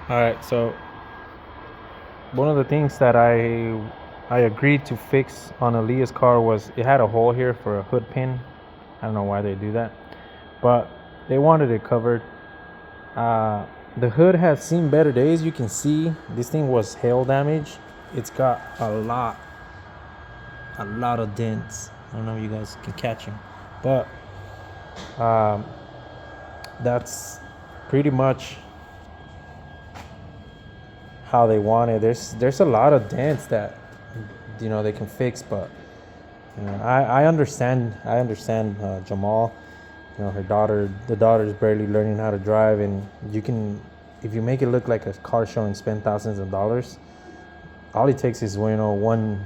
All right, so one of the things that I agreed to fix on Aaliyah's car was it had a hole here for a hood pin. I don't know why they do that, but they wanted it covered. The hood has seen better days. You can see this thing was hail damage. It's got a lot of dents. I don't know if you guys can catch them, but um, that's pretty much how they want it. There's a lot of dents that they can fix, but I understand Jamal. The daughter's barely learning how to drive, and if you make it look like a car show and spend thousands of dollars, all it takes is one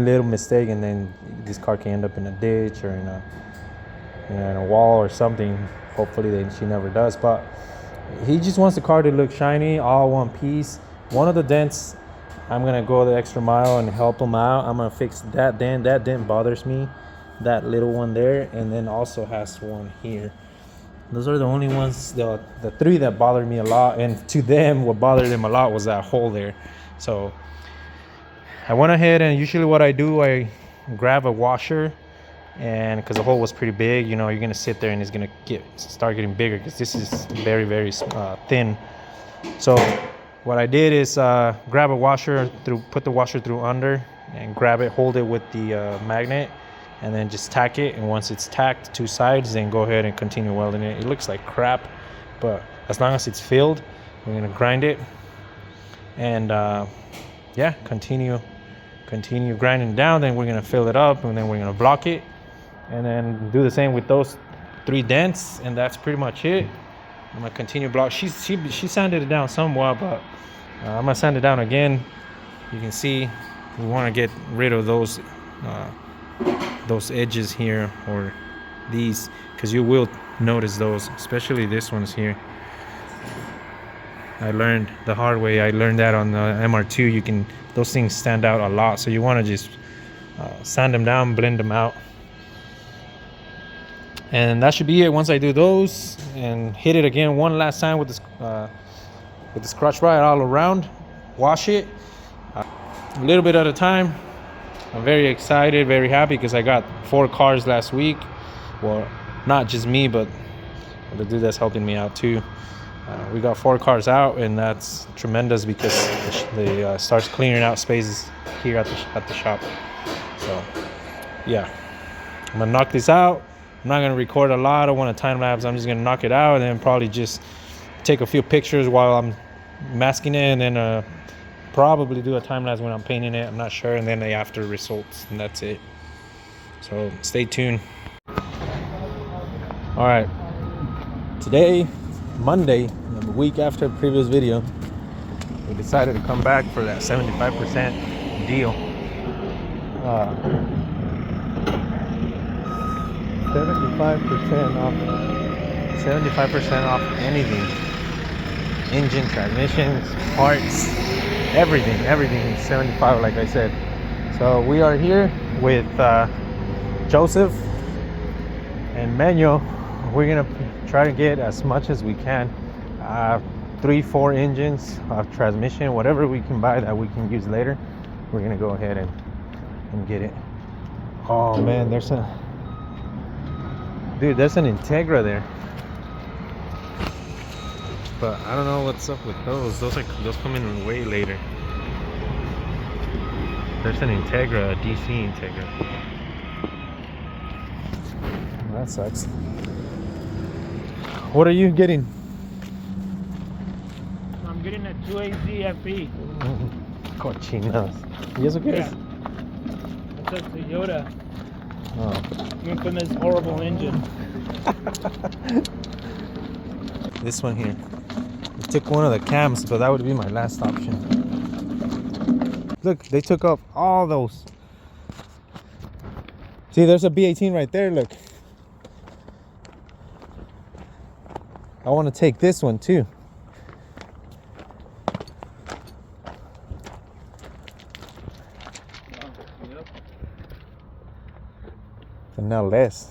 little mistake, and then this car can end up in a ditch or in a wall or something. Hopefully she never does, but he just wants the car to look shiny, all one piece. One of the dents, I'm gonna go the extra mile and help him out. I'm gonna fix that dent. That dent bothers me, that little one there, and then also has one here. Those are the only ones, the three that bothered me a lot. And to them, what bothered them a lot was that hole there. So I went ahead, and usually what I do, I grab a washer, and because the hole was pretty big, you're gonna sit there and it's gonna start getting bigger because this is very, very thin. So what I did is grab a washer, put the washer through under, and grab it, hold it with the magnet, and then just tack it. And once it's tacked two sides, then go ahead and continue welding it. It looks like crap, but as long as it's filled, we're gonna grind it, and continue grinding down. Then we're gonna fill it up, and then we're gonna block it, and then do the same with those three dents, and that's pretty much it. I'm gonna continue block. She sanded it down somewhat, but I'm gonna sand it down again. You can see we want to get rid of those edges here, or these, because you will notice those, especially this one's here. I learned the hard way. I learned that on the MR2. Those things stand out a lot, so you want to just sand them down, blend them out, and that should be it. Once I do those and hit it again one last time with this crotch rod all around, wash it a little bit at a time. I'm very excited, very happy, because I got 4 cars last week. Well, not just me, but the dude that's helping me out too. We got 4 cars out, and that's tremendous because they starts clearing out spaces here at the shop. So yeah, I'm gonna knock this out. I'm not gonna record a lot. I want a time lapse. I'm just gonna knock it out, and then probably just take a few pictures while I'm masking it, and then probably do a time lapse when I'm painting it. I'm not sure, and then the after results, and that's it. So stay tuned. All right, today, Monday, a week after the previous video, we decided to come back for that 75% deal. 75% off anything. Engine, transmissions, parts, everything is 75, like I said. So we are here with Joseph and Manuel. We're gonna try to get as much as we can. 3-4 engines of transmission, whatever we can buy that we can use later, we're gonna go ahead and get it. Oh man, there's an Integra there, but I don't know what's up with those. Those come in way later. There's an Integra, a DC Integra. That sucks. What are you getting? I'm getting a 2AZ FE. Cochinas. ¿Y eso qué es? It's a Toyota. Oh. From this horrible engine. This one here. I took one of the cams, but that would be my last option. Look, they took off all those. See, there's a B18 right there, look. I want to take this one too. And now less.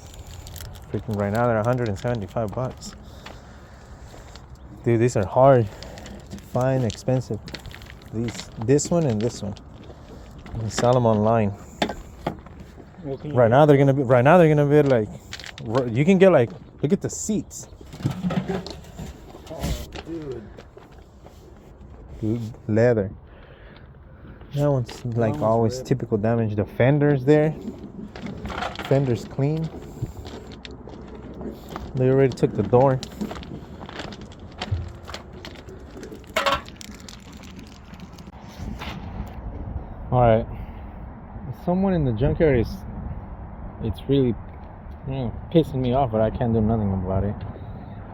Freaking right now they're $175. Dude, these are hard to find, expensive. This one and this one. You can sell them online. Right now they're gonna be like, you can get like, look at the seats. Oh, dude. Leather. That one's like always typical damage. The fenders there. Fenders clean. They already took the door. Alright. Someone in the junkyard it's really pissing me off, but I can't do nothing about it.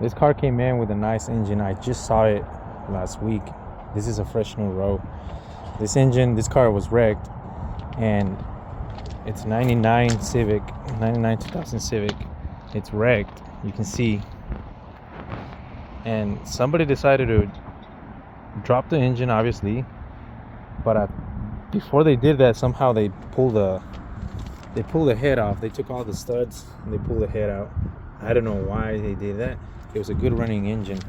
This car came in with a nice engine. I just saw it last week. This is a fresh new row. This car was wrecked, and it's 99 2000 Civic. It's wrecked, you can see. And somebody decided to drop the engine, obviously, but before they did that, somehow they pulled the head off. They took all the studs and they pulled the head out. I don't know why they did that. It was a good running engine.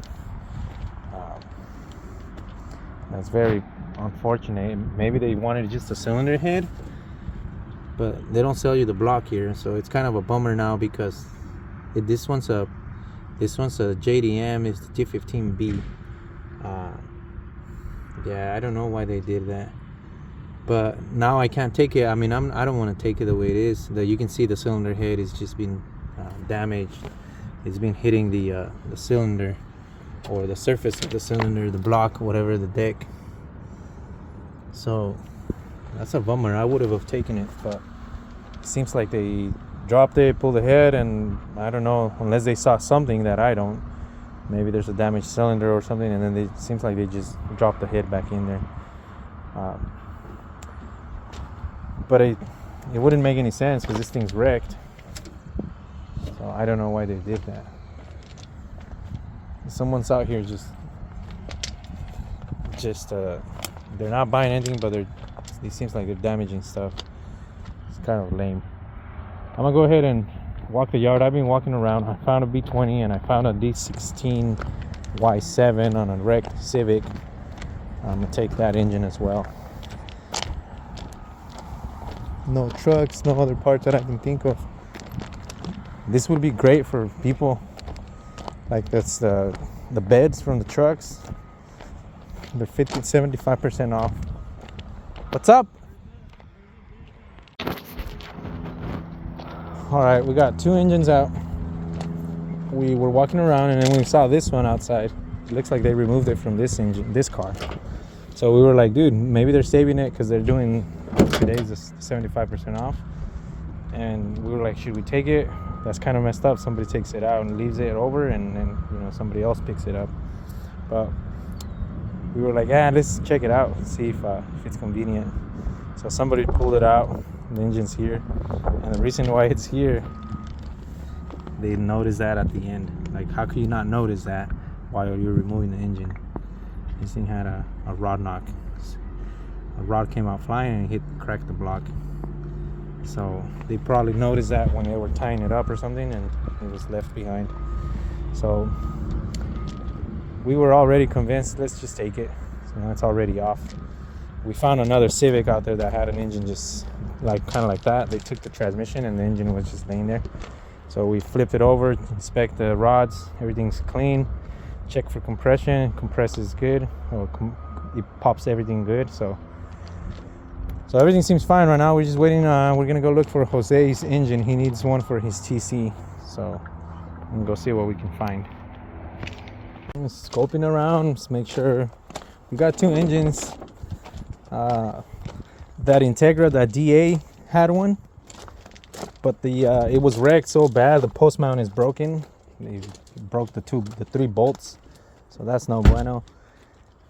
That's very unfortunate. Maybe they wanted just a cylinder head, but they don't sell you the block here, so it's kind of a bummer now because this one's a JDM. It's the G15B. Yeah, I don't know why they did that, but now I can't take it. I mean, I don't want to take it the way it is. You can see the cylinder head is just been damaged. It's been hitting the cylinder, or the surface of the cylinder, the block, whatever, the deck. So that's a bummer. I would have taken it, but it seems like they dropped it, pulled the head, and I don't know, unless they saw something that I don't. Maybe there's a damaged cylinder or something, and then it seems like they just dropped the head back in there. But it wouldn't make any sense because this thing's wrecked. So I don't know why they did that. Someone's out here just they're not buying anything, but it seems like they're damaging stuff. It's kind of lame. I'm gonna go ahead and walk the yard. I've been walking around. I found a B20 and I found a D16 Y7 on a wrecked Civic. I'm gonna take that engine as well. No trucks, no other parts that I can think of. This would be great for people. Like that's the beds from the trucks. They're 75% off. What's up? All right, we got two engines out. We were walking around and then we saw this one outside. It looks like they removed it from this car. So we were like, dude, maybe they're saving it because they're doing today's 75% off. And we were like, should we take it? That's kind of messed up. Somebody takes it out and leaves it over, and then somebody else picks it up. But we were like, yeah, let's check it out, see if it's convenient. So somebody pulled it out. The engine's here, and the reason why it's here, they noticed that at the end. Like, how could you not notice that while you're removing the engine? This thing had a rod knock. A rod came out flying and cracked the block. So they probably noticed that when they were tying it up or something, and it was left behind. So we were already convinced, let's just take it. So it's already off. We found another Civic out there that had an engine just kind of like that. They took the transmission and the engine was just laying there. So we flipped it over, inspect the rods, everything's clean. Check for compression, compresses good, it pops everything good. So everything seems fine right now. We're just waiting. We're gonna go look for Jose's engine. He needs one for his TC. So I'm gonna go see what we can find. I'm scoping around, just make sure. We got two engines. That Integra, that DA had one, but it was wrecked so bad the post mount is broken. They broke the three bolts, so that's no bueno.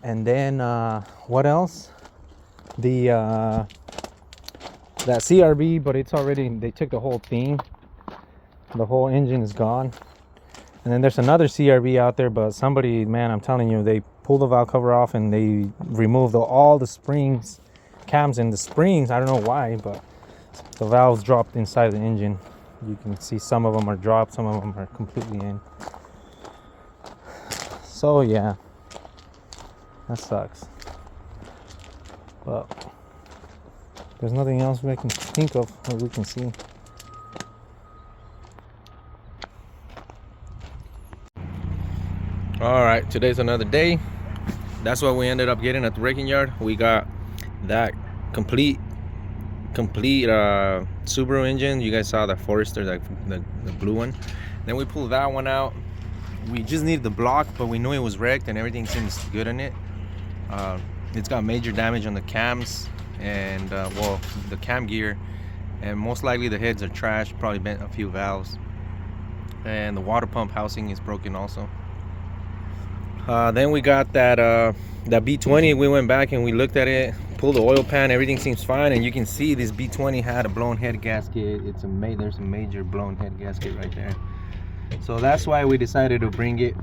And then what else? That CRB, but it's already, they took the whole thing. The whole engine is gone. And then there's another CRB out there, but somebody, man, I'm telling you, they pulled the valve cover off and they removed all the springs, cams and the springs. I don't know why, but the valves dropped inside the engine. You can see some of them are dropped, some of them are completely in. So yeah, that sucks. But there's nothing else we can think of or we can see. All right, today's another day. That's what we ended up getting at the wrecking yard. We got that complete Subaru engine. You guys saw the Forester, the blue one. Then we pulled that one out. We just needed the block, but we knew it was wrecked and everything seems good in it. It's got major damage on the cams and well, the cam gear, and most likely the heads are trashed, probably bent a few valves, and the water pump housing is broken also. Then we got that B20. We went back and we looked at it, pulled the oil pan, everything seems fine, and you can see this B20 had a blown head gasket. There's a major blown head gasket right there. So that's why we decided to bring it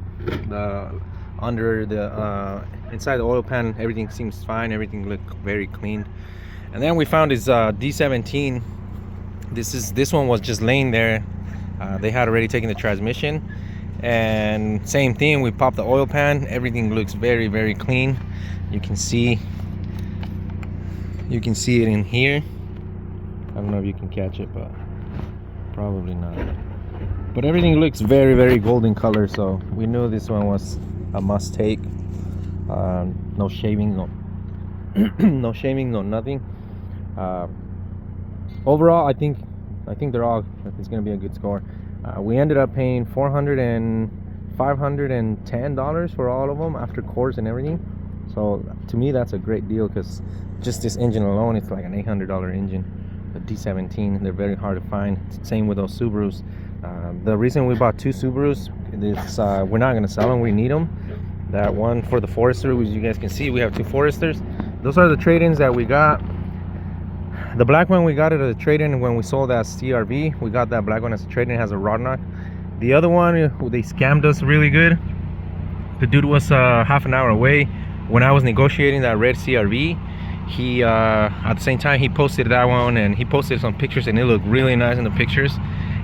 under the inside the oil pan. Everything seems fine, everything looked very clean. And then we found this D17. This one was just laying there. They had already taken the transmission, and same thing, we popped the oil pan. Everything looks very, very clean. You can see it in here. I don't know if you can catch it, but probably not. But everything looks very, very golden color, so we knew this one was a must take. No shaving, no shaving, no nothing. Overall, I think they're all, it's gonna be a good score. We ended up paying $510 for all of them after cores and everything. So to me, that's a great deal, because just this engine alone, it's like an $800 engine. The D17, they're very hard to find. Same with those Subarus. The reason we bought two Subarus is we're not going to sell them, we need them. That one for the Forester, as you guys can see, we have two Foresters. Those are the trade-ins that we got. The black one we got it as a trade-in when we sold that CRV. We got that black one as a trade-in. It has a rod knock. The other one, they scammed us really good. The dude was half an hour away. When I was negotiating that red CRV, he at the same time he posted that one, and he posted some pictures and it looked really nice in the pictures.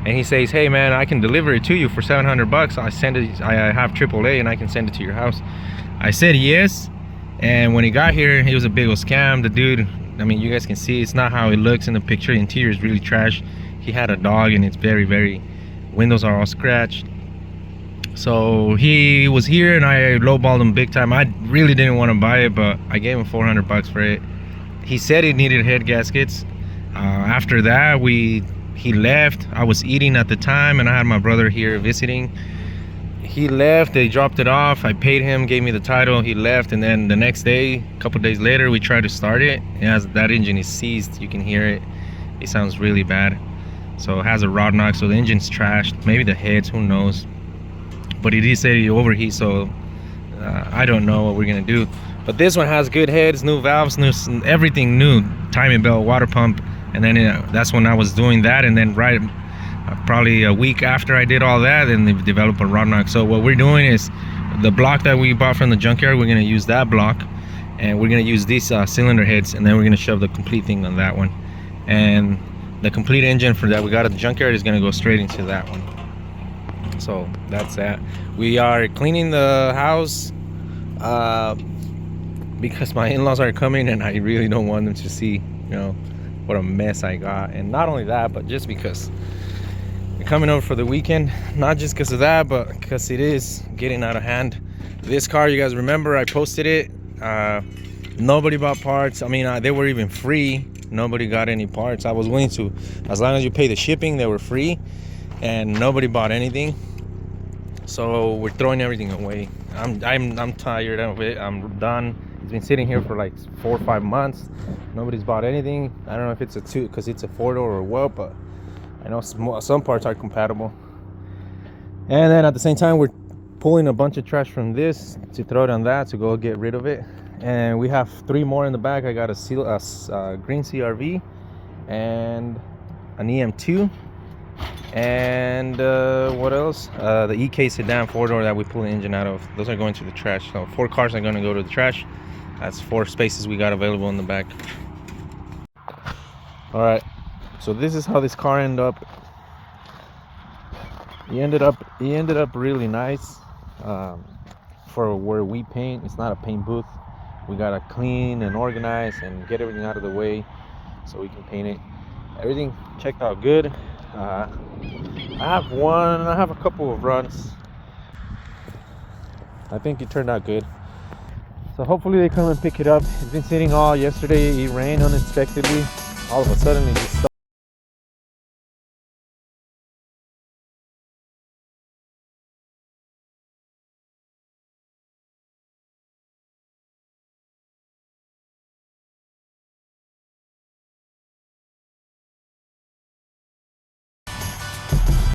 And he says, hey man, I can deliver it to you for $700. I have AAA and I can send it to your house. I said yes, and when he got here, it was a big old scam. The dude, I mean, you guys can see it's not how it looks in the picture. The interior is really trash. He had a dog and it's very, very, windows are all scratched. So he was here and I lowballed him big time. I really didn't want to buy it, but I gave him $400 for it. He said he needed head gaskets. After that, he left. I was eating at the time and I had my brother here visiting. He left, they dropped it off. I paid him, gave me the title, he left, and then the next day, a couple days later, we tried to start it. As that engine is seized, you can hear it. It sounds really bad. So it has a rod knock, so the engine's trashed. Maybe the heads, who knows. But it did say it overheat, so I don't know what we're gonna do. But this one has good heads, new valves, new everything new. Timing belt, water pump. And then that's when I was doing that, and then probably a week after I did all that, then they developed a rod knock. So what we're doing is the block that we bought from the junkyard, we're going to use that block, and we're going to use these cylinder heads, and then we're going to shove the complete thing on that one. And the complete engine for that we got at the junkyard is going to go straight into that one. So that's that. We are cleaning the house because my in-laws are coming and I really don't want them to see, you know, what a mess I got. And not only that, but just because they're coming over for the weekend, not just because of that, but because it is getting out of hand. This car, you guys remember I posted it, nobody bought parts. I mean, they were even free. Nobody got any parts. I was willing to, as long as you pay the shipping, they were free, and nobody bought anything. So we're throwing everything away. I'm tired of it. I'm done. It's been sitting here for like 4 or 5 months. Nobody's bought anything. I don't know if it's a two, because it's a 4-door or what, but I know some parts are compatible. And then at the same time, we're pulling a bunch of trash from this to throw it on that to go get rid of it. And we have 3 more in the back. I got a green CRV and an EM2, and what else? The EK sedan 4-door that we pull the engine out of. Those are going to the trash. So 4 cars are going to go to the trash. That's 4 spaces we got available in the back. All right, so this is how this car ended up. He ended up really nice. for where we paint. It's not a paint booth. We gotta clean and organize and get everything out of the way so we can paint it. Everything checked out good. I have a couple of runs. I think it turned out good. So hopefully they come and pick it up. It's been sitting all yesterday. It rained unexpectedly. All of a sudden it just